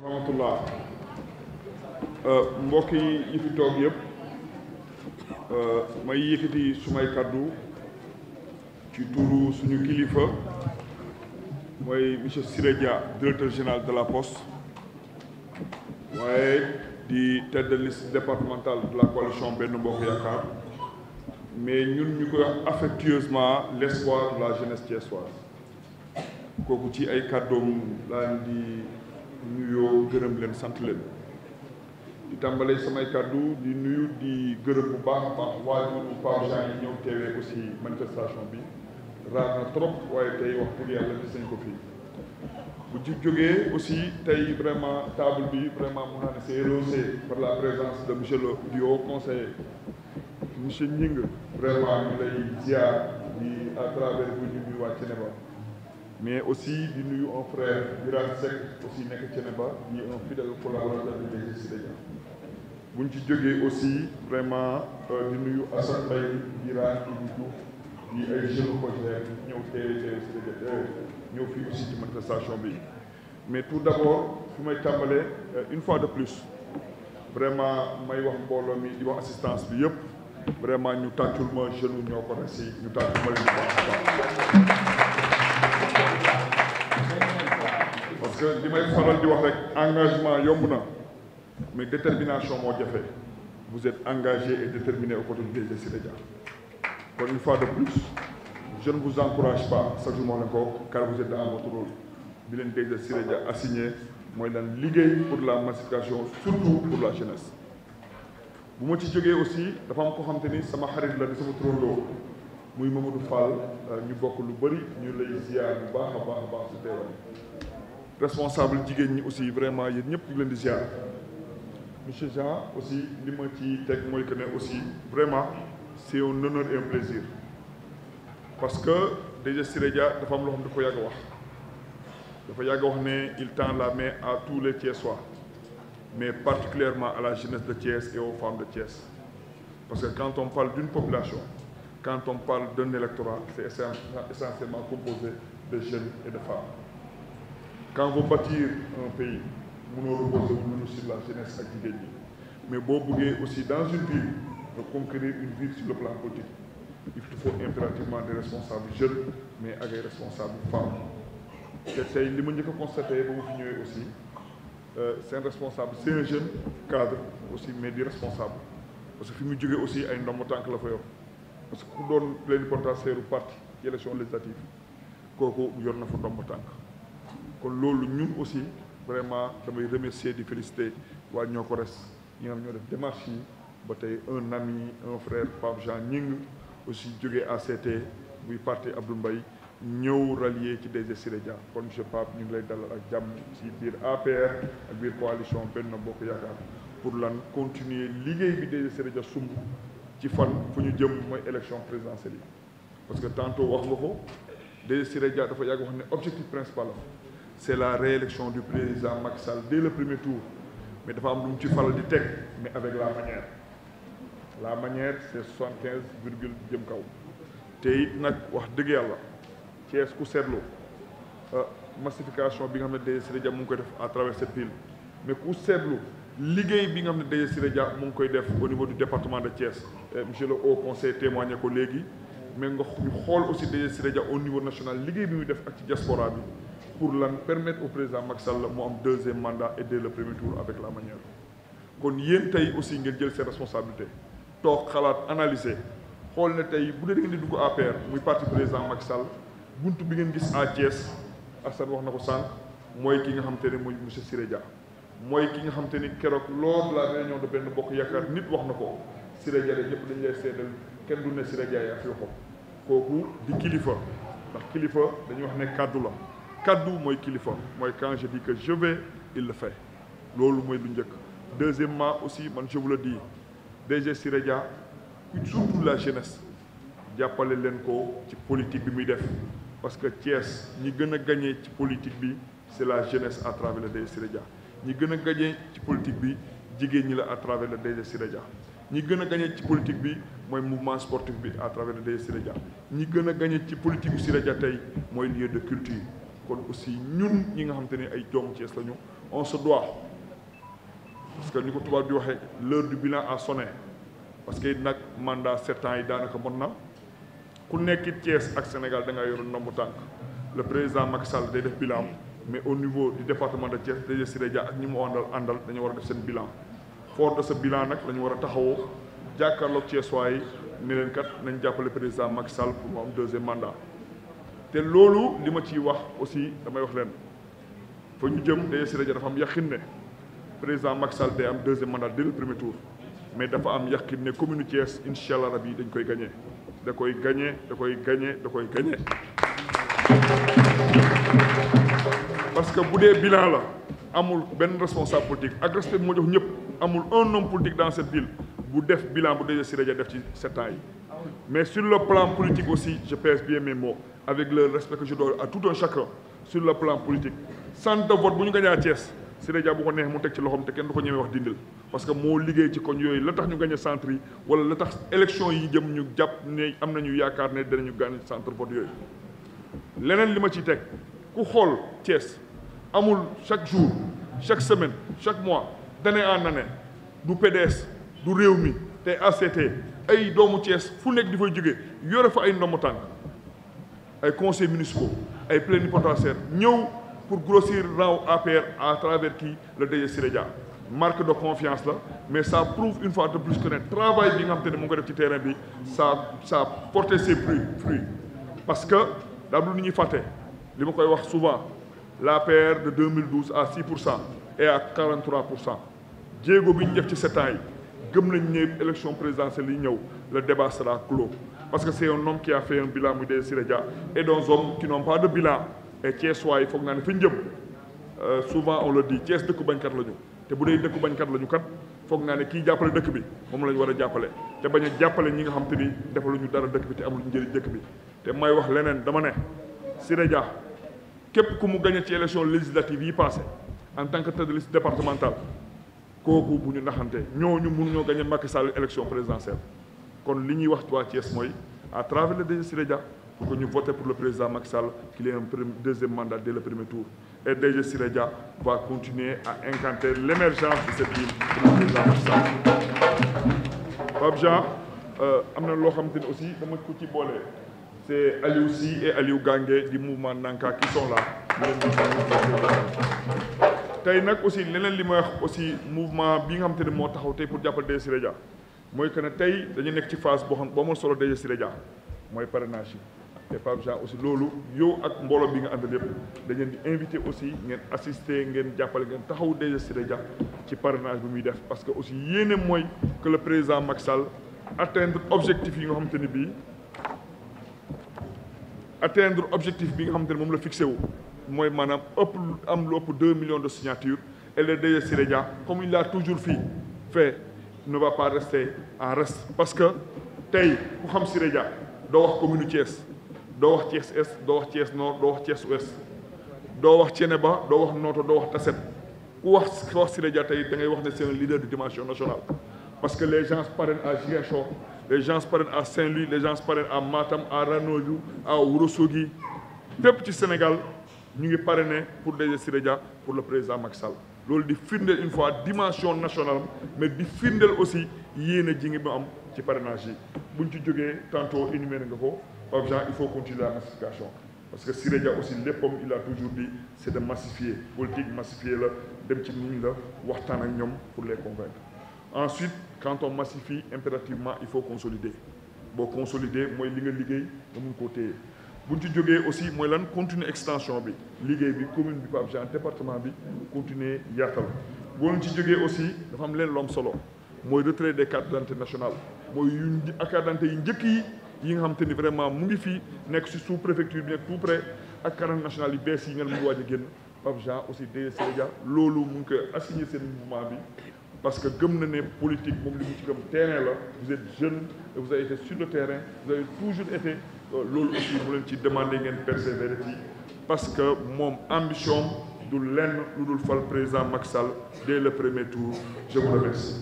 rahmatullah mbokk yi fi toog yëpp may yëkkati sumay kàddu ci turu suñu kilifa mooy monsieur Siré Dia directeur général de la Poste waaye di tête de liste départementale de la coalition Benno Bokk Yaakaar mais ñun ñu koy wax affectueusement l'espoir de la jeunesse thiessoise kooku ci ay kàddoom laa di nuyoo gërëm leen sant leen di tàmbalee samay kàddu di nuyu di gërëm bu baax a baax waajuru Pape Jean yi ñëw teewee aussi manifestation bi raar na trop waaye tey wax pour yàlla gis nañ ko fii bu ci jógee aussi tey vraiment table bi vraiment mun naa ne c'est rehaussé par la présence de monsieur le haut conseiller monsieur Gningue vraiment ñu lay ziar di à travers bu ñu nuyu waa Thiénaba mais aussi di nuyu un frère Birane Seck aussi nekk Thiénaba di un fidèle collaborateur de DG Siré Dia bu ñu ci jógee aussi vraiment di nuyu Assane Mbaye Birane Ibou Diouf di ay jeunes projets ñëw teewee Siré Dia ñëw fii aussi ci manifestation bi mais tout d'abord fi may tàmbalee une fois de plus vraiment may wax mbooloo mi di wax assistance bi yëpp vraiment ñu tàccul ma jeune ñoo ko resi ñu tàccul ma leen di baax parce que li may faral di wax rek engagement yomb na mais détermination moo jafe vous êtes engagé et déterminé aux côtés du DG Siré Dia kon une fois de plus je ne vous encourage pas chaque jour moo leen ko car vous êtes dans votre rôle bi leen DG Siré Dia assigné mooy lan liggéey pour la massification surtout pour la jeunesse bu ma ci jógee aussi dafa am ko xam te ni sama xarit la di sama turandoo muy Mamadou Fall ñu bokk lu bëri ñu lay ziar bu baax a baax a baax su teewaay responsable jigéen ñi aussi vraiment yéen ñëpp ñu leen di ziar monsieur Jean aussi li ma ci teg mooy que ne aussi vraiment c'est un honneur et un plaisir parce que DG Siré Dia dafa am loo xam ne dafa yàgg a wax dafa yàgg a wax ne il tend la main à tous les Thiessois mais particulièrement à la jeunesse de Thiès et aux femmes de Thiès parce que quand on parle d'une population quand on parle d'un électorat c'est essentiellement composé de jeunes et de femmes quand vous bâtir un pays mënoo reposer wu sur la jeunesse ak jigéen ñi mais boo bëggee aussi dans une ville de conquérir une ville sur le plan politique il faut impérativement des responsables jeunes mais ak ay responsables femmes te tey li ma njëkk a constaté ba mu fi ñëwee aussi c'est un responsable c'est un jeune cadre aussi mais di responsable parce que fi mu jógee aussi ay ndombo tànk la fa yor parce que ku doon plénipotentiaire u parti ci élection législative kooku yor na fa ndombo tànk kon loolu ñun aussi vraiment damay remercier di féliciter waa ñoo ko res ñi nga xam ñoo def démarche yi ba tey un ami un frère Pape Jean Gningue aussi jógee ACT buy parti Abdou Mbaye ñëw rallier ci DG Siré Dia kon monsieur Pape ñu ngi lay dalal ak jàmm ci biir APR ak biir coalition Benno Bokk Yaakaar pour lan continuer liggéey bi DG Siré Dia sumb ci fan fu ñu jëm mooy élection présidentielle yi parce que tantôt wax nga ko DG Siré Dia dafa yàgg wax ne objectif principal c'est la réélection du président Macky Sall dès le premier tour mais dafa am lu mu ci faral di teg mais avec la manière c'est 75 virgule jëm kaw te it nag wax dëgg yàlla Thiès ku seetlu massification bi nga xam ne DG Siré Dia mu ngi koy def à travers cette ville mais ku seetlu liggéey bi nga xam ne DG Siré Dia mu ngi koy def au niveau du département de Thiès monsieur le haut conseil témoigné ko léegi mais nga ñu xool aussi DG Siré Dia au niveau national liggéey bi muy def ak ci diaspora bi pour lan permettre au président Macky Sall mu am deuxième mandat et dès le premier tour avec la manière kon yéen tey aussi ngeen jël seen responsabilité toog xalaat analyser xool ne tey bu dee da ngeen di dugg APR muy parti président Macky Sall buntu bi ngeen gis à Thiès Assane wax na ko sànq mooy ki nga xam te ne mooy monsieur Siré Dia mooy ki nga xam te ni keroog lors de la réunion de Benno Bokk Yaakaar nit wax na ko Siré Dia de ñëpp dañu lay seedal kenn du ne Siré Dia yaa fi waxoon kooku di kilifa ndax kilifa dañuy wax ne kaddu la kaddu mooy kilifa mooy quand je dis que je vais il le fait loolu mooy lu njëkk. Deuxièmement aussi man je vous le dis DG Siré Dia surtout la jeunesse jàppale leen ko ci politique bi muy def parce que Thiès ñi gën a gagné ci politique bi c'est la jeunesse à travers le DG Siré Dia ñi gën a gagné ci politique bi jigéen ñi la à travers le DG Siré Dia ñi gën a gagné ci politique bi mooy mouvement sportif bi à travers le DG Siré Dia ñi gën a gagné ci politique bu Siré Dia tey mooy lieu de culture kon aussi ñun ñi nga xam te ne ay doomu Thiès lañu on se doit parce que ni ko tubaab di waxee l'heure du bilan a sonné parce que nag mandat 7 ans yi daanaka mot na ku nekk Thiès ak Sénégal da nga yoroon ndombu tànk le président Macky Sall day def bilan mais au niveau du département de Thiès DG Siré Dia ak ñi mu àndal dañu war a def seen bilan fort de ce bilan nag la ñu war a taxawoo jàkkaarloog Thiès waay ne leen kat nañ jàppale président Macky Sall pour mu am 2e mandat te loolu li ma ciy wax aussi damay wax leen fa ñu jëm DG Siré Dia dafa am yaqin ne président Macky Sall day am 2e mandat dès le premier tour mais dafa am yaqin ne commune Thiès incha allah rabi dañ koy gagné da koy gagné da koy gagné da koy gagné. parce que bu dee bilan la amul benn responsable politique ak respect bi ma jox ñëpp amul un homme politique dans cette ville bu def bilan bu DG Siré Dia def ci 7 ans yi mais sur le plan politique aussi je pèse bien mes mots avec le respect que je dois à tout un chacun sur le plan politique centre de vote bu ñu gagné à Thiès Siré Dia bu ko neex mu teg ci loxoom te kenn du ko ñemee wax dindil parce que moo liggéey ci koñ yooyu la tax ñu gagné centre yi wala la tax élection yi jëm ñu jàpp ne am nañu yaakaar ne danañu gagné centre vote yooyu leneen li ma ciy teg ku xool Thiès amul chaque jour chaque semaine chaque mois d'année en année du PDS du Rewmi te ACT ay doomu Thiès fu nekk di fay jóge yore fa ay ndombo tànk ay conseils municipaux ay plénipotentiaires ñëw pour grossir rang APR à travers qui le DG Siré Dia marque de confiance la mais ça prouve une fois de plus que ne travail bi nga xam te ne mu ngi ko def ci terrain bi ça a porté ses fruits parce que daa lu ñuy fàtte li ma koy wax souvent l'APR de 2012 à 6% et à 43% jéego bi ñu def ci 7 ans yi gëm nañ ne élection présidentielle yi ñëw le débat sera clos parce que c'est un homme qui a fait un bilan muy DG Siré Dia et des hommes qui n'ont pas de bilan et Thiès waay foog naa ne fi ñu jëm souvent on le dit Thiès dëkku bañkat la ñu te bu dee dëkku bañkat la ñu kat foog naa ne kii jàppale dëkk bi moom la ñu war a jàppale te bañ a jàppale ñi nga xam te ni defaluñu dara dëkk bi te amul njëriñ dëkk bi te may wax leneen dama ne Siré Dia képp ku mu gagné ci élection législative yi passé en tant que tête de liste départementale kooku bu ñu naxante ñooñu mënuñoo gagné Macky Sall élection présidentielle kon li ñuy wax waa Thiès mooy à travers le DG Siré Dia pour que ñu voter pour le président Macky Sall qu'il ait un 2e mandat dès le premier tour et DG Siré Dia va continuer à incanter l'émergence de cette ville pour le président Macky Sall. Pape Jean am na loo xamante ni aussi dama ko ci boole c'est Aliou Sy et Aliou Gangué du mouvement Nanka qui sont là tey nag aussi leneen li may wax aussi mouvement bi nga xamante ne moo taxaw tey pour jàppale DG Siré Dia mooy que ne tey dañu nekk ci phase boo xam boo amoon solo DG Siré Dia mooy parrainage yi et Pape Jean aussi loolu yow ak mbooloo bi nga àndal yëpp dañ leen di invité aussi ngeen assister ngeen jàppale ngeen taxaw DG Siré Dia ci parrainage bi muy def parce que aussi yéene mooy que le président Macky Sall atteindre objectif yi nga xamante ne bii atteindre objectif bi nga xamante ne moom la fixé wu mooy maanaam ëpp am lu ëpp 2 millions de signatures et le DG Siré Dia comme il l'a toujours fait ne va pas rester en reste parce que tey ku xam Siré Dia doo wax commune Thiès doo wax Thiès Est doo wax Thiès Nord doo wax Thiès Ouest doo wax Thiénaba doo wax Noto doo wax Tassette ku wax Siré Dia tey da ngay wax ne c'est un leader de dimension nationale parce que les gens parrainent à Ziguinchor les gens parrainent à Saint-Louis les gens parrainent à Matam à Ranérou à Ourossogui fépp ci Sénégal ñu ngi parrainé pour DG Siré Dia pour le président Macky Sall loolu di firndeel une fois dimension nationale mais di firndeel aussi yéene ji ngi ba am ci parrainage yi buñ ci jógee tantôt énuméré nga ko Pape Jean il faut continuer la massification parce que Siré Dia aussi léppam il a toujours dit c'est de massifier politique massifier la dem ci nit ñi la waxtaan ak ñoom pour les convaincre ensuite quand on massifie impérativement il faut consolider boo consolider mooy li nga liggéey nga mun koo téye buñ ci jógee aussi mooy lan continuer extension bi liggéey bi commune bi Pape Jean département bi continuer yaatal boo ci jógee aussi dafa am leen lu am solo mooy retrait des cartes d'identité nationales mooy yu carte d'identité yi njëkk yi nga xam te ni vraiment mu ngi fii nekk si sous préfecture bi nekk tout près ak carte nationale yu bees yi nga mu ngi waaj a génn Pape Jean aussi DG Siré Dia loolu mu ngi koy assigner seen mouvement bi parce que gëm na ne politique moom li mu ci gëm terrain la vous êtes jeune et vous avez été sur le terrain vous avez toujours été loolu aussi mu leen ci demander ngeen persévérer ci parce que moom ambition du lenn lu dul fal président Macky Sall dès le premier tour je vous remercie